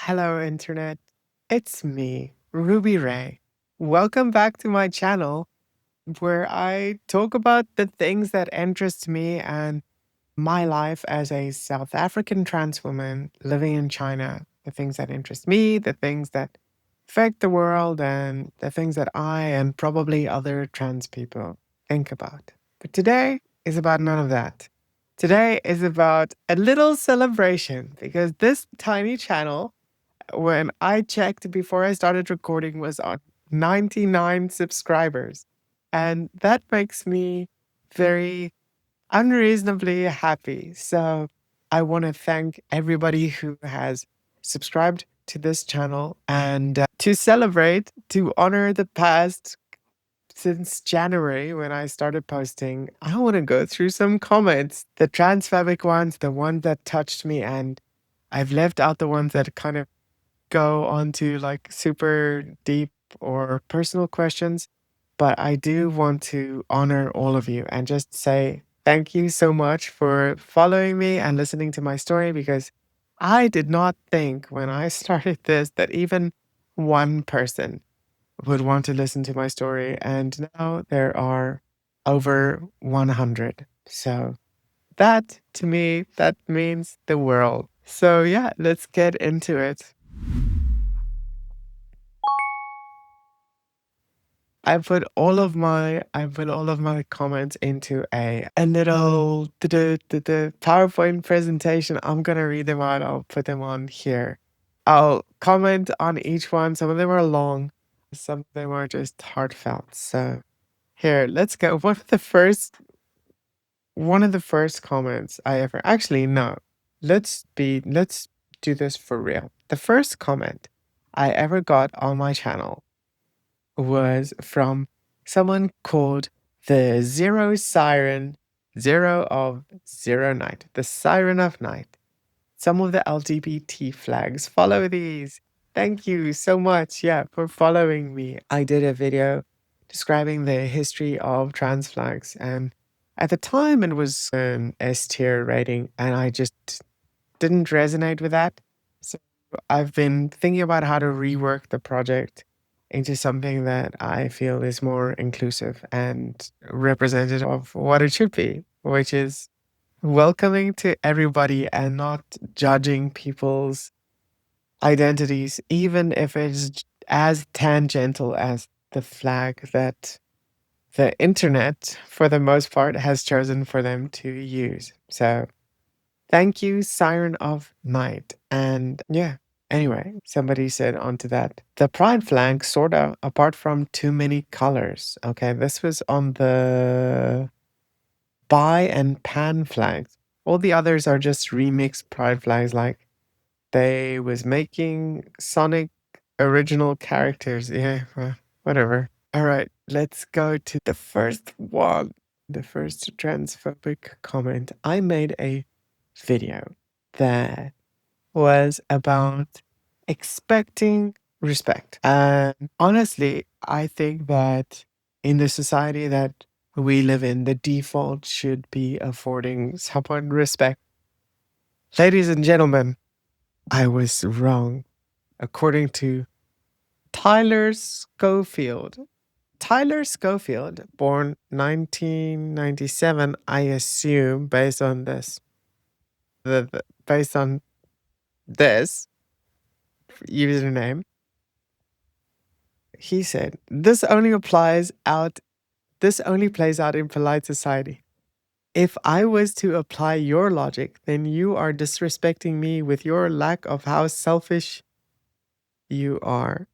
Hello, Internet. It's me, Ruby Rae. Welcome back to my channel where I talk about the things that interest me and my life as a South African trans woman living in China. The things that interest me, the things that affect the world, and the things that I and probably other trans people think about. But today is about none of that. Today is about a little celebration because this tiny channel when I checked before I started recording was on 99 subscribers. And that makes me very unreasonably happy. So I want to thank everybody who has subscribed to this channel and to celebrate, to honor the past since January when I started posting. I want to go through some comments, the transphobic ones, the ones that touched me, and I've left out the ones that kind of go on to like super deep or personal questions, but I do want to honor all of you and just say thank you so much for following me and listening to my story because I did not think when I started this that even one person would want to listen to my story. And now there are over 100. So that to me, that means the world. So yeah, let's get into it. I put all of my comments into a little PowerPoint presentation. I'm gonna read them out. I'll put them on here. I'll comment on each one. Some of them are long, some of them are just heartfelt. So here, let's go. One of the first comments I ever actually no. Let's do this for real. The first comment I ever got on my channel was from someone called the Zero Siren, Zero of Zero Night, the Siren of Night. Some of the LGBT flags follow these. Thank you so much, yeah, for following me. I did a video describing the history of trans flags, and at the time it was an S tier rating, and I just didn't resonate with that. So I've been thinking about how to rework the project into something that I feel is more inclusive and representative of what it should be, which is welcoming to everybody and not judging people's identities, even if it's as tangential as the flag that the internet, for the most part, has chosen for them to use. So thank you, Siren of Night. And yeah, anyway, somebody said onto that. The pride flag, sort of, apart from too many colors. Okay, this was on the bi and pan flags. All the others are just remixed pride flags, like they was making Sonic original characters. Yeah, well, whatever. All right, let's go to the first one. The first transphobic comment. I made a video that was about expecting respect. And honestly, I think that in the society that we live in, the default should be affording someone respect. Ladies and gentlemen, I was wrong. According to Tyler Schofield. Tyler Schofield, born 1997, I assume, based on this. Based on this username, he said, this only plays out in polite society. If I was to apply your logic, then you are disrespecting me with your lack of how selfish you are.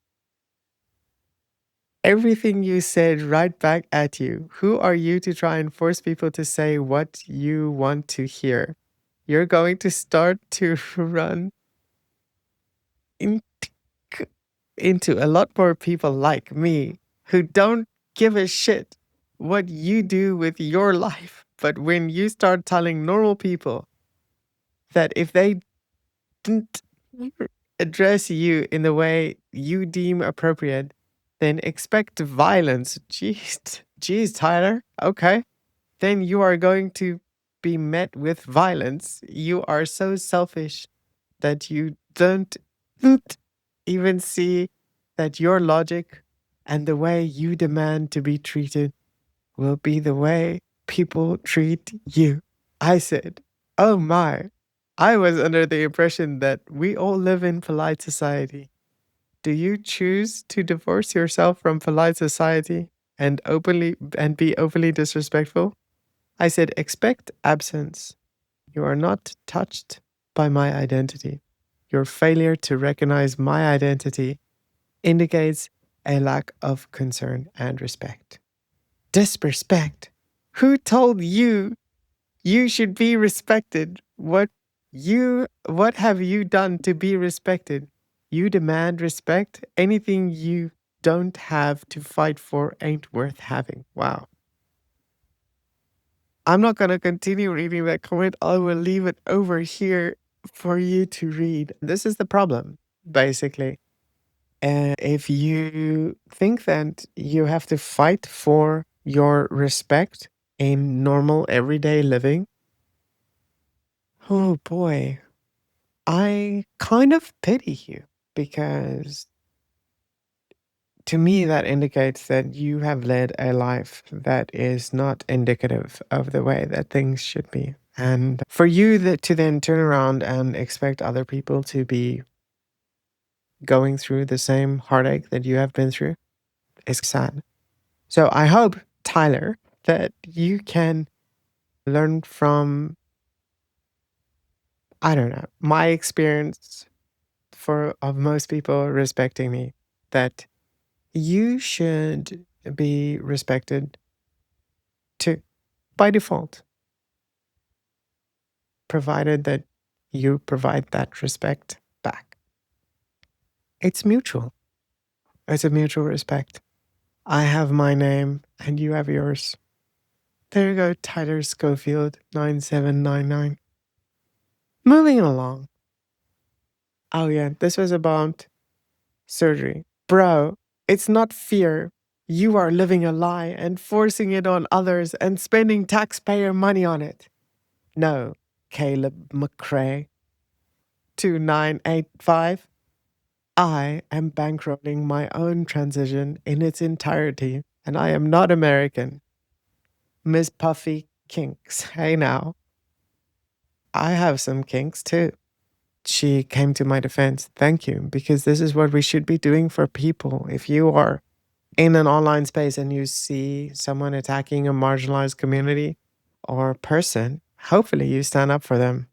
Everything you said right back at you. Who are you to try and force people to say what you want to hear? You're going to start to run in into a lot more people like me who don't give a shit what you do with your life. But when you start telling normal people that if they didn't address you in the way you deem appropriate, then expect violence. Jeez, Tyler. Okay. Then you are going to be met with violence. You are so selfish that you don't didn't even see that your logic and the way you demand to be treated will be the way people treat you. I said, oh my. I was under the impression that we all live in polite society. Do you choose to divorce yourself from polite society and be openly disrespectful? I said, expect absence. You are not touched by my identity. Your failure to recognize my identity indicates a lack of concern and respect. Disrespect? Who told you you should be respected? What have you done to be respected? You demand respect? Anything you don't have to fight for ain't worth having. Wow. I'm not going to continue reading that comment. I will leave it over here for you to read. This is the problem, basically. And if you think that you have to fight for your respect in normal everyday living, oh boy, I kind of pity you because to me that indicates that you have led a life that is not indicative of the way that things should be. And for you to then turn around and expect other people to be going through the same heartache that you have been through is sad. So I hope, Tyler, that you can learn from, I don't know, my experience for of most people respecting me, that you should be respected too, by default, provided that you provide that respect back. It's mutual. It's a mutual respect. I have my name and you have yours. There you go, Tyler Schofield, 9799. Moving along. Oh, yeah, this was about surgery. Bro, it's not fear. You are living a lie and forcing it on others and spending taxpayer money on it. No, Caleb McCrae, 2985. I am bankrolling my own transition in its entirety, and I am not American. Miss Puffy Kinks. Hey now. I have some kinks too. She came to my defense. Thank you, because this is what we should be doing for people. If you are in an online space and you see someone attacking a marginalized community or person, hopefully you stand up for them.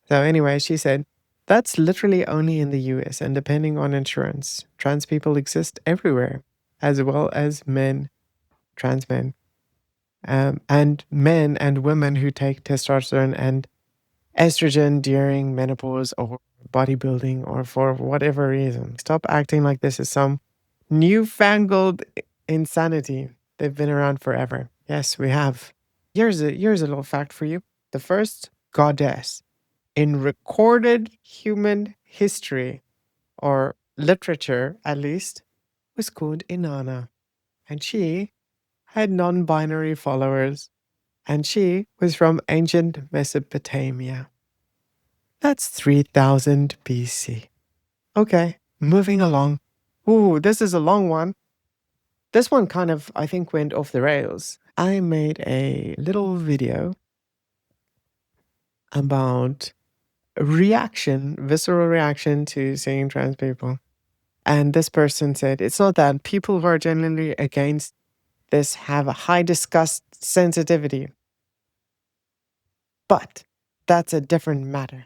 So, anyway, she said, that's literally only in the US, and depending on insurance, trans people exist everywhere, as well as men, trans men, and men and women who take testosterone and estrogen during menopause or bodybuilding or for whatever reason. Stop acting like this is some newfangled insanity. They've been around forever. Yes, we have. Here's a little fact for you. The first goddess in recorded human history or literature at least was called Inanna, and she had non-binary followers, and she was from ancient Mesopotamia. That's 3000 BC. Okay, moving along. Ooh, this is a long one. This one kind of, I think, went off the rails. I made a little video about visceral reaction to seeing trans people. And this person said, it's not that people who are genuinely against this have a high disgust sensitivity. But that's a different matter.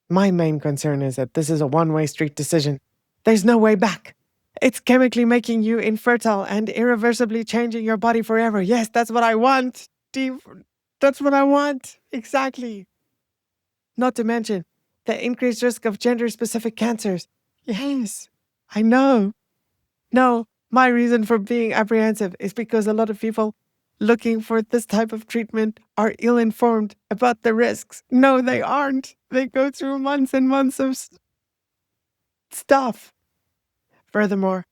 My main concern is that this is a one-way street decision. There's no way back. It's chemically making you infertile and irreversibly changing your body forever. Yes, that's what I want. That's what I want. Exactly. Not to mention the increased risk of gender-specific cancers. Yes, I know. No, my reason for being apprehensive is because a lot of people looking for this type of treatment are ill-informed about the risks. No, they aren't. They go through months and months of stuff. Furthermore,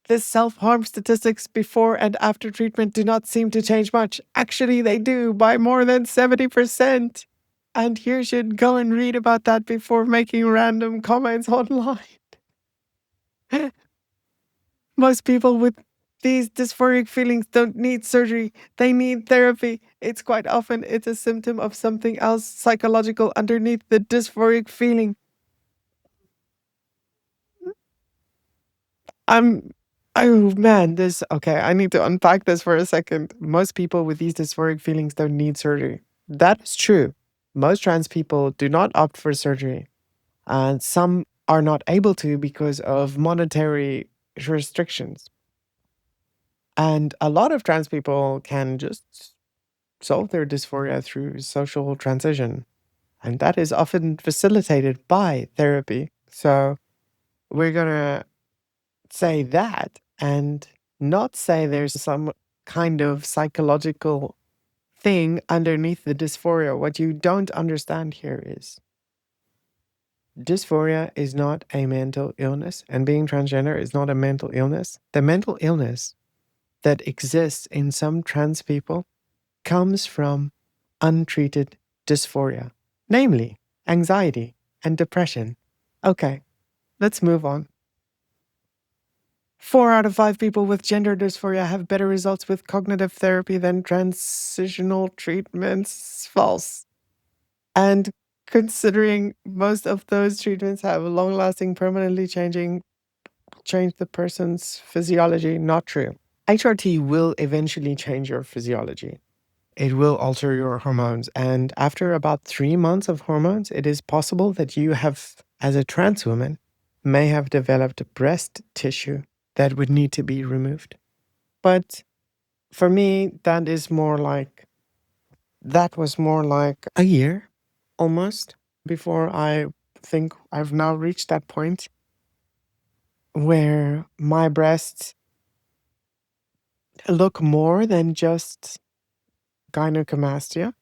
the self-harm statistics before and after treatment do not seem to change much. Actually, they do by more than 70%. And you should go and read about that before making random comments online. Most people with these dysphoric feelings don't need surgery. They need therapy. It's quite often it's a symptom of something else psychological underneath the dysphoric feeling. I'm oh man, this okay, I need to unpack this for a second. Most people with these dysphoric feelings don't need surgery. That is true. Most trans people do not opt for surgery, and some are not able to because of monetary restrictions. And a lot of trans people can just solve their dysphoria through social transition. And that is often facilitated by therapy. So we're going to say that and not say there's some kind of psychological thing underneath the dysphoria. What you don't understand here is dysphoria is not a mental illness, and being transgender is not a mental illness. The mental illness that exists in some trans people comes from untreated dysphoria, namely anxiety and depression. Okay, let's move on. 4 out of 5 people with gender dysphoria have better results with cognitive therapy than transitional treatments. False. And considering most of those treatments have long lasting, permanently change the person's physiology, not true. HRT will eventually change your physiology. It will alter your hormones. And after about 3 months of hormones, it is possible that you have, as a trans woman, may have developed breast tissue that would need to be removed. But for me, that was more like a year almost before I think I've now reached that point where my breasts look more than just gynecomastia.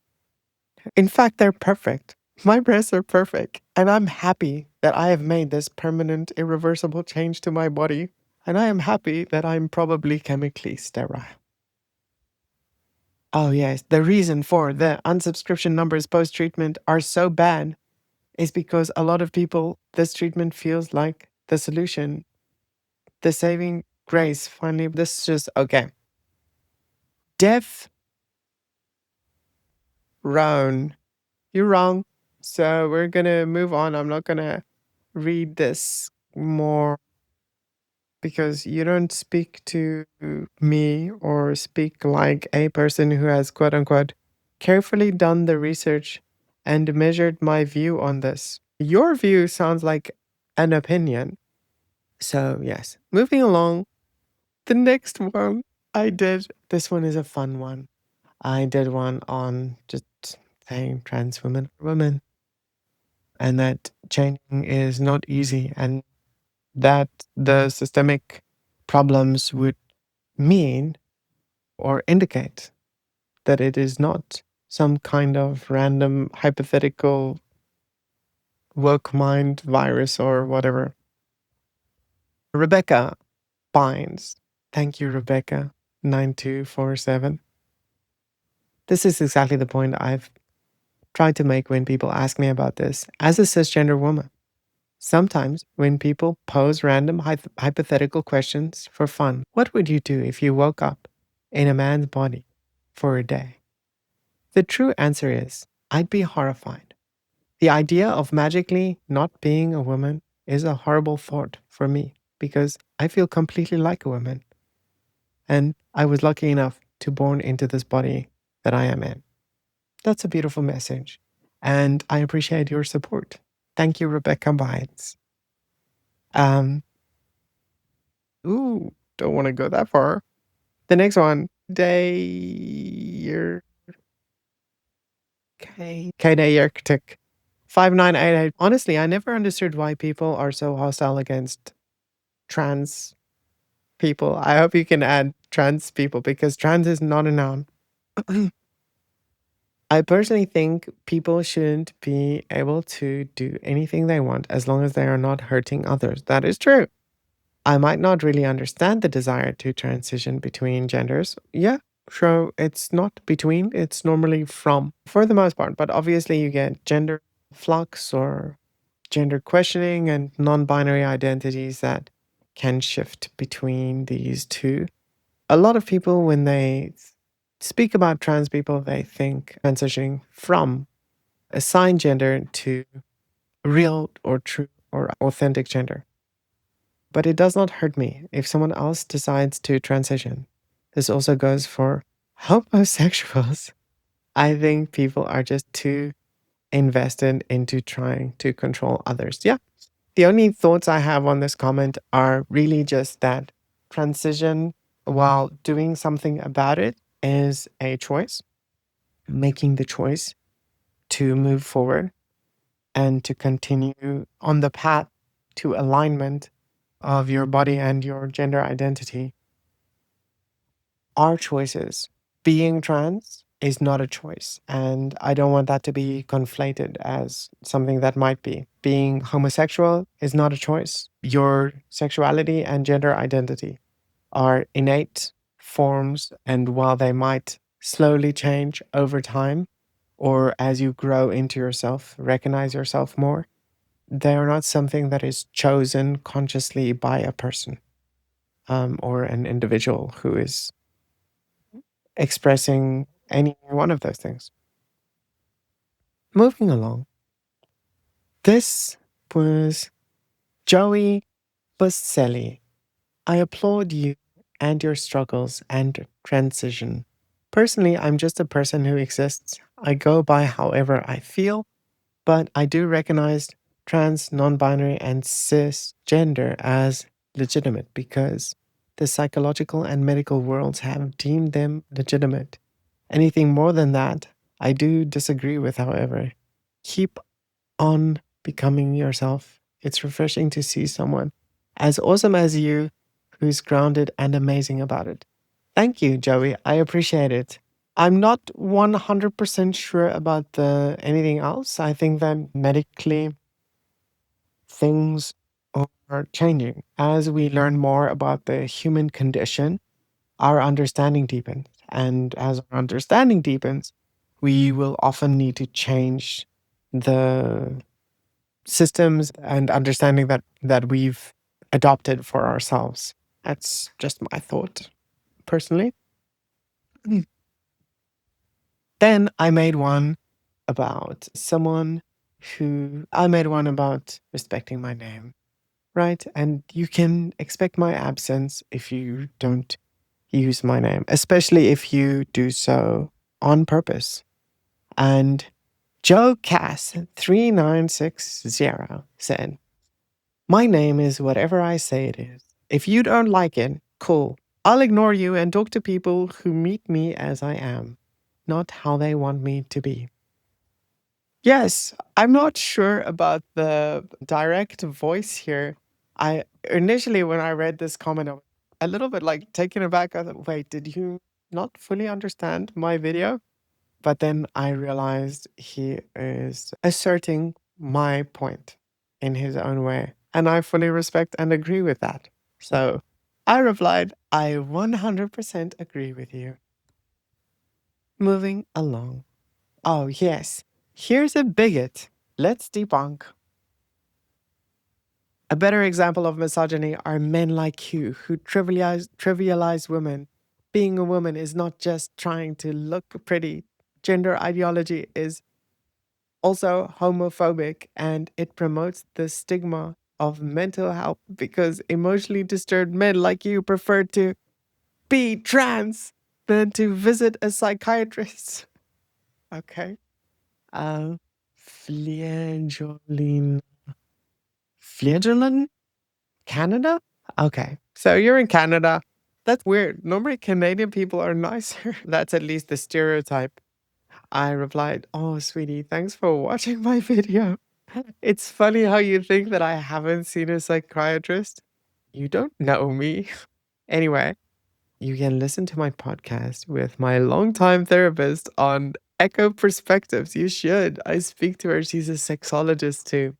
In fact, they're perfect. My breasts are perfect. And I'm happy that I have made this permanent, irreversible change to my body. And I am happy that I'm probably chemically sterile. Oh, yes. The reason for the unsubscription numbers post treatment are so bad is because a lot of people, this treatment feels like the solution, the saving grace. Finally, this is just okay. Deaf Roan. You're wrong. So we're going to move on. I'm not going to read this more because you don't speak to me or speak like a person who has quote unquote carefully done the research and measured my view on this. Your view sounds like an opinion. So, yes, moving along. The next one I did, this one is a fun one. I did one on just saying trans women are women and that changing is not easy and that the systemic problems would mean or indicate that it is not some kind of random hypothetical woke mind virus or whatever. Rebecca Pines. Thank you, Rebecca. 9247. This is exactly the point I've tried to make when people ask me about this. As a cisgender woman, sometimes when people pose random hypothetical questions for fun, what would you do if you woke up in a man's body for a day? The true answer is I'd be horrified. The idea of magically not being a woman is a horrible thought for me because I feel completely like a woman. And I was lucky enough to born into this body that I am in. That's a beautiful message. And I appreciate your support. Thank you, Rebecca Bynes. Um, don't want to go that far. The next one, Day K-Day Arctic 5988. Honestly, I never understood why people are so hostile against trans people. I hope you can add trans people because trans is not a noun. I personally think people shouldn't be able to do anything they want as long as they are not hurting others. That is true. I might not really understand the desire to transition between genders. Yeah, So it's not between, it's normally from for the most part. But obviously, you get gender flux or gender questioning and non binary identities that can shift between these two. A lot of people, when they speak about trans people, they think transitioning from assigned gender to real or true or authentic gender. But it does not hurt me if someone else decides to transition. This also goes for homosexuals. I think people are just too invested into trying to control others. Yeah. The only thoughts I have on this comment are really just that transition, while doing something about it, is a choice. Making the choice to move forward and to continue on the path to alignment of your body and your gender identity are choices. Being trans is not a choice. And I don't want that to be conflated as something that might be. Being homosexual is not a choice. Your sexuality and gender identity are innate forms. And while they might slowly change over time, or as you grow into yourself, recognize yourself more, they are not something that is chosen consciously by a person or an individual who is expressing any one of those things. Moving along, this was Joey Buscelli. I applaud you and your struggles and transition. Personally, I'm just a person who exists. I go by however I feel, but I do recognize trans, non binary, and cisgender as legitimate because the psychological and medical worlds have deemed them legitimate. Anything more than that, I do disagree with, however. Keep on becoming yourself. It's refreshing to see someone as awesome as you who's grounded and amazing about it. Thank you, Joey. I appreciate it. I'm not 100% sure about the anything else. I think that medically things are changing. As we learn more about the human condition, our understanding deepens. And as our understanding deepens, we will often need to change the systems and understanding that we've adopted for ourselves. That's just my thought, personally. Mm. Then I made one about someone I made one about respecting my name, right? And you can expect my absence if you don't use my name, especially if you do so on purpose. And Joe Cass 3960 said, my name is whatever I say it is. If you don't like it, cool. I'll ignore you and talk to people who meet me as I am, not how they want me to be. Yes, I'm not sure about the direct voice here. I initially, when I read this comment, I was a little bit like taken aback. I thought, wait, did you not fully understand my video? But then I realized he is asserting my point in his own way. And I fully respect and agree with that. So I replied, I 100% agree with you. Moving along. Oh, yes. Here's a bigot. Let's debunk. A better example of misogyny are men like you who trivialize women. Being a woman is not just trying to look pretty. Gender ideology is also homophobic and it promotes the stigma of mental health because emotionally disturbed men like you prefer to be trans than to visit a psychiatrist. Okay. Uh, Flagellin. Flagellin? Canada? Okay. So you're in Canada. That's weird. Normally, Canadian people are nicer. That's at least the stereotype. I replied, oh, sweetie, thanks for watching my video. It's funny how you think that I haven't seen a psychiatrist. You don't know me. Anyway, you can listen to my podcast with my longtime therapist on Echo Perspectives. You should. I speak to her. She's a sexologist too.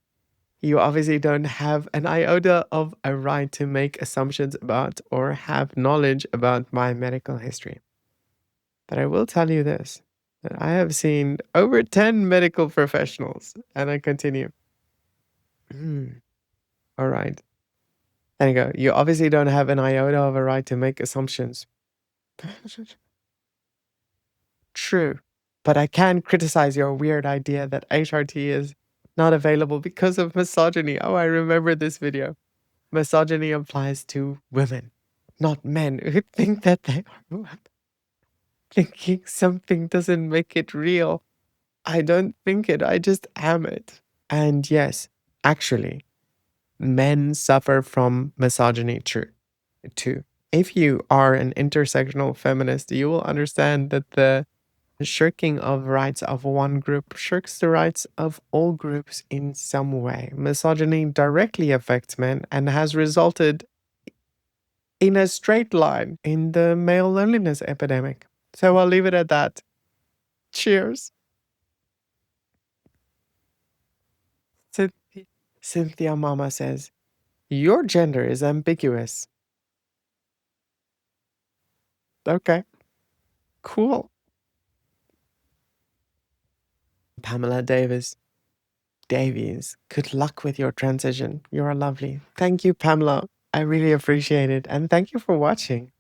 You obviously don't have an iota of a right to make assumptions about or have knowledge about my medical history. But I will tell you this, that I have seen over 10 medical professionals. And I continue. "Hmm, all right. There you go. You obviously don't have an iota of a right to make assumptions." True. But I can criticize your weird idea that HRT is not available because of misogyny. Oh, I remember this video. Misogyny applies to women, not men who think that they are women. Thinking something doesn't make it real. I don't think it, I just am it. And yes, actually, men suffer from misogyny too. If you are an intersectional feminist, you will understand that the shirking of rights of one group shirks the rights of all groups in some way. Misogyny directly affects men and has resulted in a straight line in the male loneliness epidemic. So I'll leave it at that. Cheers. Cynthia, Cynthia Mama says, your gender is ambiguous. Okay, cool. Pamela Davies, good luck with your transition. You're lovely. Thank you, Pamela. I really appreciate it. And thank you for watching.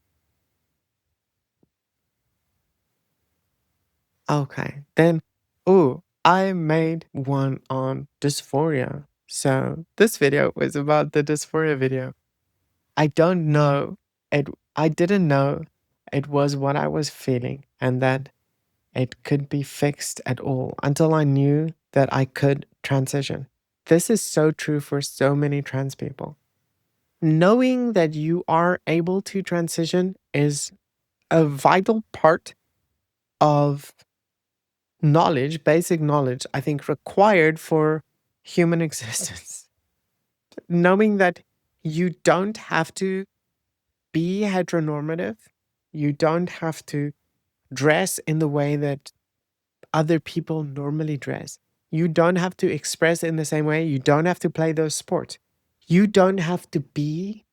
Okay, then, ooh, I made one on dysphoria. So this video was about the dysphoria video. I don't know it. I didn't know it was what I was feeling and that it could be fixed at all until I knew that I could transition. This is so true for so many trans people. Knowing that you are able to transition is a vital part of knowledge, basic knowledge, I think required for human existence. Knowing that you don't have to be heteronormative, you don't have to dress in the way that other people normally dress. You don't have to express in the same way. You don't have to play those sports. You don't have to be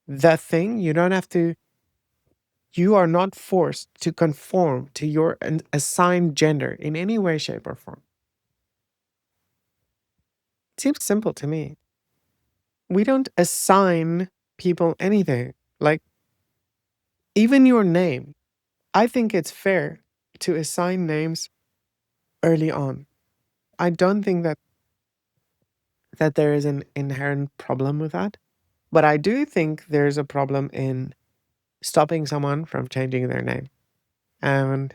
the thing. You don't have to, you are not forced to conform to your assigned gender in any way, shape, or form. It seems simple to me. We don't assign people anything. Like, even your name. I think it's fair to assign names early on. I don't think that there is an inherent problem with that. But I do think there's a problem in stopping someone from changing their name. And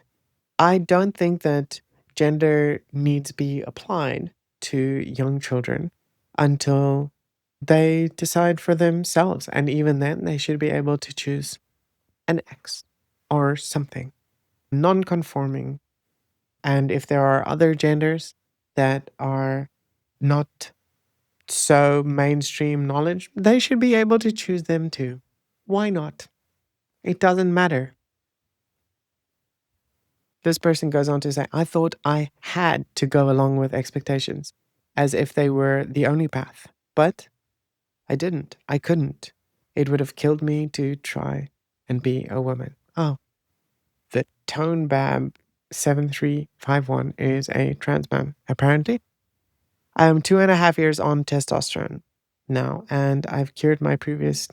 I don't think that gender needs be applied to young children until they decide for themselves. And even then, they should be able to choose an X or something non conforming. And if there are other genders that are not so mainstream knowledge, they should be able to choose them too. Why not? It doesn't matter. This person goes on to say, I thought I had to go along with expectations as if they were the only path. But I didn't. I couldn't. It would have killed me to try and be a woman. Oh, the Tone Bab 7351 is a trans man, apparently. I am 2.5 years on testosterone now, and I've cured my previous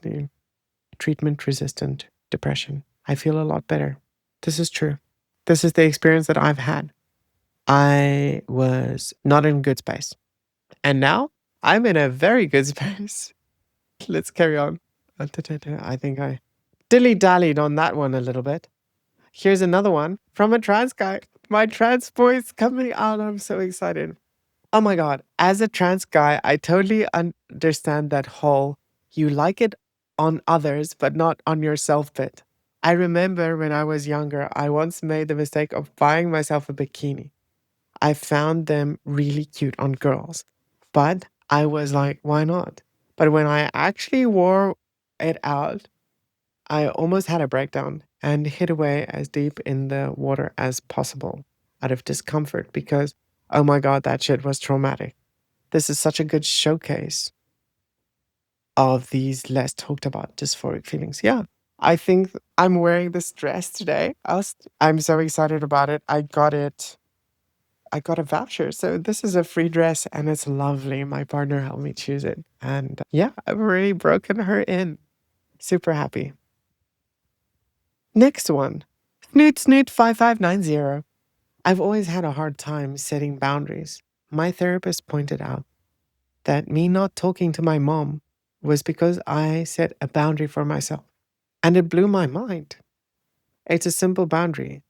treatment resistant depression. I feel a lot better. This is true. This is the experience that I've had. I was not in a good space. And now I'm in a very good space. Let's carry on. I think I dilly dallied on that one a little bit. Here's another one from a trans guy. My trans boy's coming out. I'm so excited. Oh my God. As a trans guy, I totally understand that whole you like it on others, but not on yourself bit. I remember when I was younger, I once made the mistake of buying myself a bikini. I found them really cute on girls, but I was like, why not? But when I actually wore it out, I almost had a breakdown and hid away as deep in the water as possible out of discomfort because, oh my God, that shit was traumatic. This is such a good showcase of these less talked about dysphoric feelings. Yeah, I think I'm wearing this dress today. I'm so excited about it. I got a voucher. So this is a free dress and it's lovely. My partner helped me choose it. And yeah, I've already broken her in. Super happy. Next one. Snoot Snoot 5590. I've always had a hard time setting boundaries. My therapist pointed out that me not talking to my mom was because I set a boundary for myself. And it blew my mind. It's a simple boundary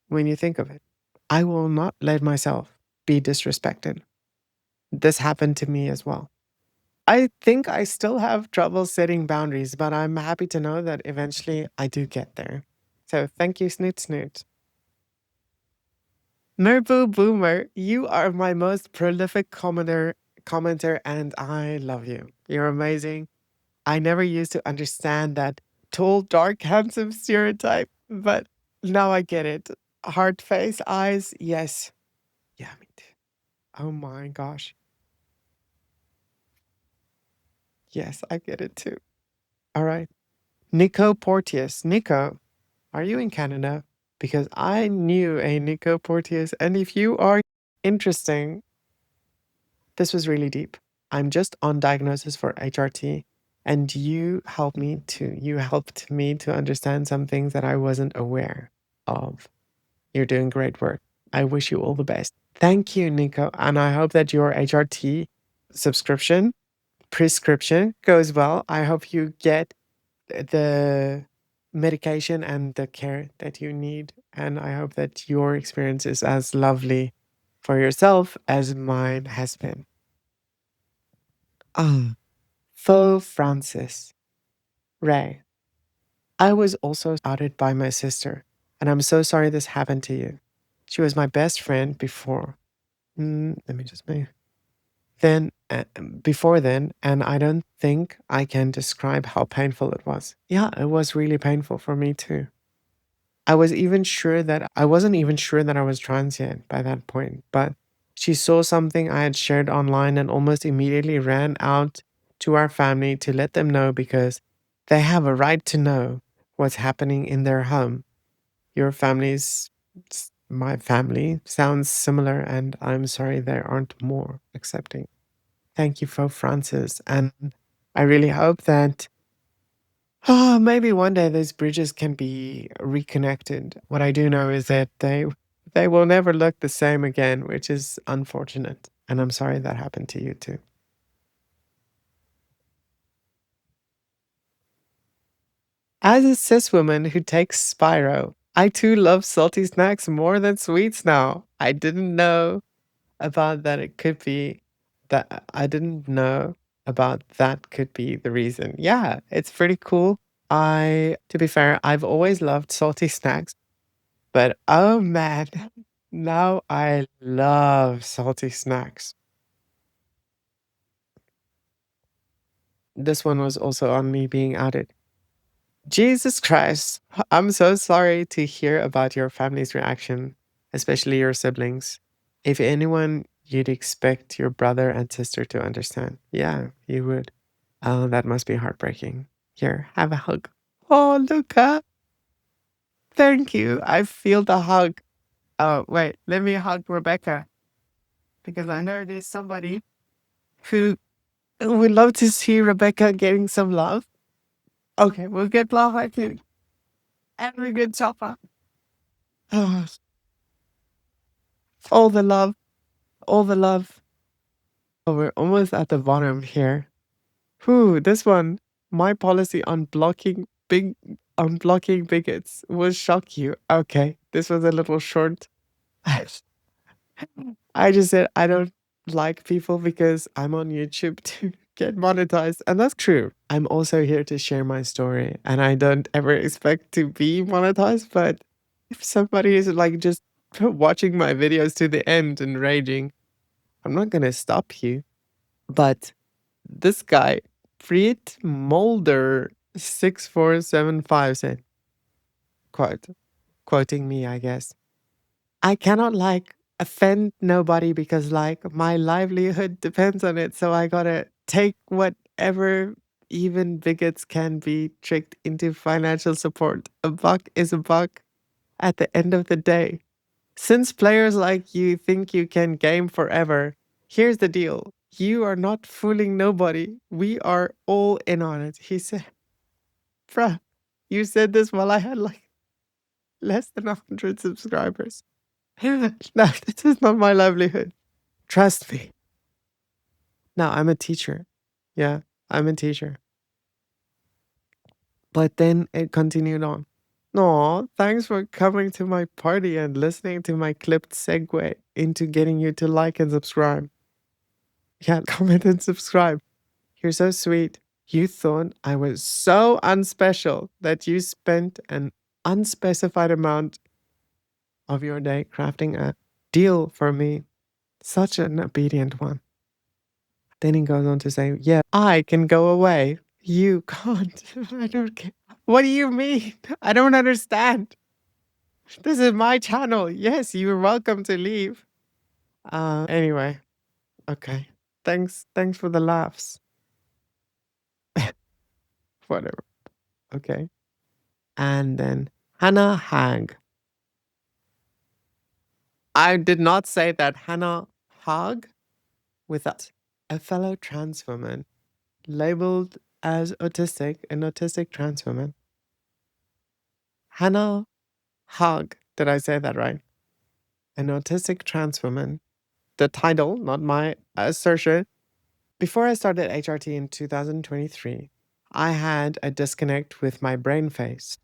when you think of it. I will not let myself be disrespected. This happened to me as well. I think I still have trouble setting boundaries, but I'm happy to know that eventually I do get there. So thank you, Snoot Snoot. Nerbu Boomer, you are my most prolific commenter, and I love you. You're amazing. I never used to understand that tall, dark, handsome stereotype, but now I get it. Hard face, eyes, yes. Yeah, me too. Oh my gosh. Yes, I get it too. All right. Nico Porteous. Nico, are you in Canada? Because I knew a Nico Porteous, and if you are interesting, this was really deep. I'm just on diagnosis for HRT, and you helped me to understand some things that I wasn't aware of. You're doing great work. I wish you all the best. Thank you, Nico. And I hope that your HRT subscription, prescription goes well. I hope you get the medication and the care that you need. And I hope that your experience is as lovely for yourself as mine has been. Ah, Faux Francis. Ray. I was also outed by my sister, and I'm so sorry this happened to you. She was my best friend before. Let me just move. Before then, and I don't think I can describe how painful it was. Yeah, it was really painful for me too. I wasn't even sure that I was trans yet by that point, but she saw something I had shared online and almost immediately ran out to our family to let them know because they have a right to know what's happening in their home. Your my family sounds similar, and I'm sorry there aren't more accepting. Thank you for Francis. And I really hope that maybe one day those bridges can be reconnected. What I do know is that they will never look the same again, which is unfortunate. And I'm sorry that happened to you too. As a cis woman who takes Spyro, I too love salty snacks more than sweets now. I didn't know about that could be the reason. Yeah, it's pretty cool. To be fair, I've always loved salty snacks, but oh man, now I love salty snacks. This one was also on me being outed. Jesus Christ, I'm so sorry to hear about your family's reaction, especially your siblings. If anyone, you'd expect your brother and sister to understand. Yeah, you would. Oh, that must be heartbreaking. Here, have a hug. Oh, Luca, thank you. I feel the hug. Oh, wait, let me hug Rebecca because I know there's somebody who would love to see Rebecca getting some love. Okay, we'll get love, I think. Every good chopper. Oh, all the love, all the love. Oh, we're almost at the bottom here. Whew, this one. My policy on blocking bigots will shock you. Okay, this was a little short. I just said I don't like people because I'm on YouTube to get monetized. And that's true. I'm also here to share my story and I don't ever expect to be monetized. But if somebody is like just watching my videos to the end and raging, I'm not going to stop you. But this guy, Fried Mulder 6475 said, quote, quoting me, I guess. I cannot like offend nobody because like my livelihood depends on it. So I gotta take whatever Even bigots can be tricked into financial support. A buck is a buck at the end of the day. Since players like you think you can game forever, here's the deal. You are not fooling nobody. We are all in on it. He said, bruh, you said this while I had like less than 100 subscribers. No, this is not my livelihood. Trust me. Now I'm a teacher. Yeah, I'm a teacher. But then it continued on. Aw, thanks for coming to my party and listening to my clipped segue into getting you to like and subscribe. Yeah, comment and subscribe. You're so sweet. You thought I was so unspecial that you spent an unspecified amount of your day crafting a deal for me. Such an obedient one. Then he goes on to say, yeah, I can go away. You can't. I don't care. What do you mean? I don't understand. This is my channel. Yes, you're welcome to leave. Anyway, okay. Thanks for the laughs. Whatever. Okay. And then Hannah Hag. I did not say that. Hannah Hag without a fellow trans woman labeled as autistic, an autistic trans woman. Hannah Hag. Did I say that right? An autistic trans woman. The title, not my assertion. Before I started HRT in 2023, I had a disconnect with my brain phase.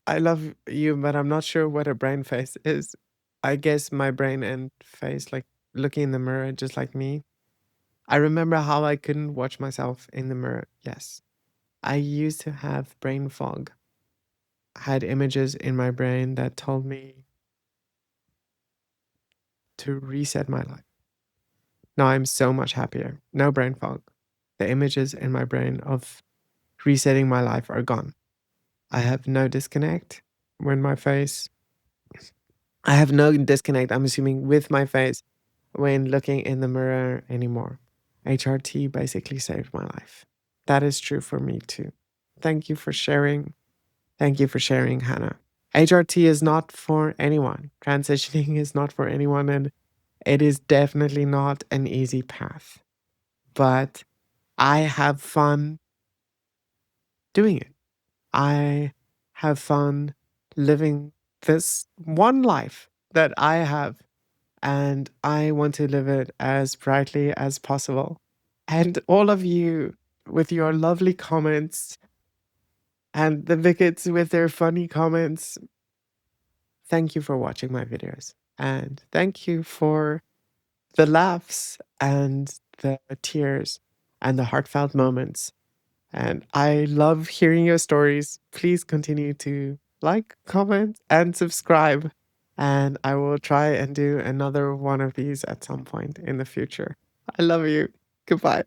I love you, but I'm not sure what a brain face is. I guess my brain and face, like looking in the mirror, just like me. I remember how I couldn't watch myself in the mirror. Yes. I used to have brain fog. I had images in my brain that told me to reset my life. Now I'm so much happier. No brain fog. The images in my brain of resetting my life are gone. I have no disconnect when my face I have no disconnect, I'm assuming, with my face when looking in the mirror anymore. HRT basically saved my life. That is true for me too. Thank you for sharing. Thank you for sharing, Hannah. HRT is not for anyone. Transitioning is not for anyone, and it is definitely not an easy path. But I have fun doing it. I have fun living this one life that I have, and I want to live it as brightly as possible. And all of you with your lovely comments and the Vickets with their funny comments, thank you for watching my videos. And thank you for the laughs and the tears and the heartfelt moments. And I love hearing your stories. Please continue to like, comment, and subscribe. And I will try and do another one of these at some point in the future. I love you. Goodbye.